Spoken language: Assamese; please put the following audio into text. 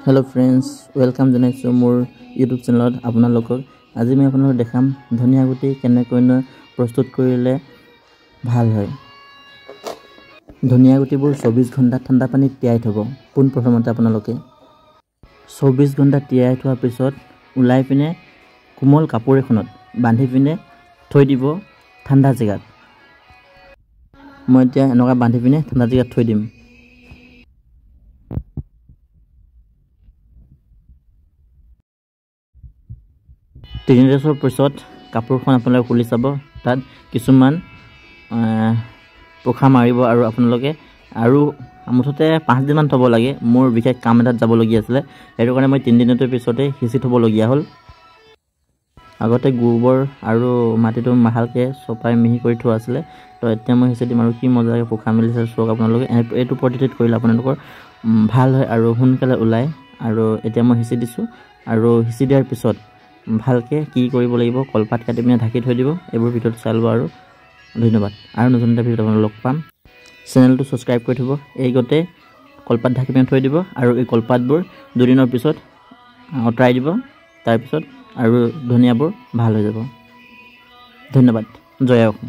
हेलो फ्रेंड्स वेलकाम जनाइছো मोर यूट्यूब चैनल आपनालोকক আজি মই আপোনালোকক দেখাম ধনিয়া গুটি কেনেকৈ প্ৰস্তুত কৰিলে ভাল হয় ধনিয়া গুটিবোৰ 24 ঘণ্টা ঠাণ্ডা পানীত তিয়াই থব পোন প্ৰথমতে আপোনালোকে 24 ঘণ্টা তিয়াই থোৱাৰ পিছত উলাই পিনে কোমল কাপোৰ এখনত বান্ধি পিনে থৈ দিব ঠাণ্ডা জায়গাত মই এতিয়া এনেকা বান্ধি পিনে ঠাণ্ডা জায়গাত থৈ দিম তিনিদিনৰ পিছত কাপোৰখন আপোনালোকে খুলি চাব তাত কিছুমান পোখা মাৰিব আৰু আপোনালোকে আৰু মুঠতে 5 দিন মান থব লাগে মোৰ বিশেষ কাম এটাত যাব লগিয়া আছিল এটো কাৰণে মই 3 দিনৰ পিছতে হিচি থব লগিয়া হল আগতে গোবৰ আৰু মাটিটো ভালকে সপাই মিহি কৰি থোৱা আছিল তো এতিয়া মই হিচি দিম আৰু কি মজাকে পোখা মিলিছে সক আপোনালোকে এটো প্ৰতিটিত কৰিলে আপোনালোকৰ ভাল হয় আৰু হুনকালে উলাই আৰু এতিয়া মই হিচি দিছো আৰু হিচি দিয়াৰ পিছত ভালকে কি কৰিব লাগিব কলপাত কাটি পিনে ঢাকি থৈ দিব এবোৰ ভিতৰত চালব আৰু ধন্যবাদ আৰু নতুন এটা ভিডিঅ আপোনালোক পাম চেনেলটো সাবস্ক্ৰাইব কৰি থব এই গতে কলপাত ঢাকি পিনে থৈ দিব আৰু এই কলপাতবোৰ দুদিনৰ পিছত অটৰাই দিব তাৰ পিছত আৰু ধনিয়াবোৰ ভাল হৈ যাব ধন্যবাদ জয় অসম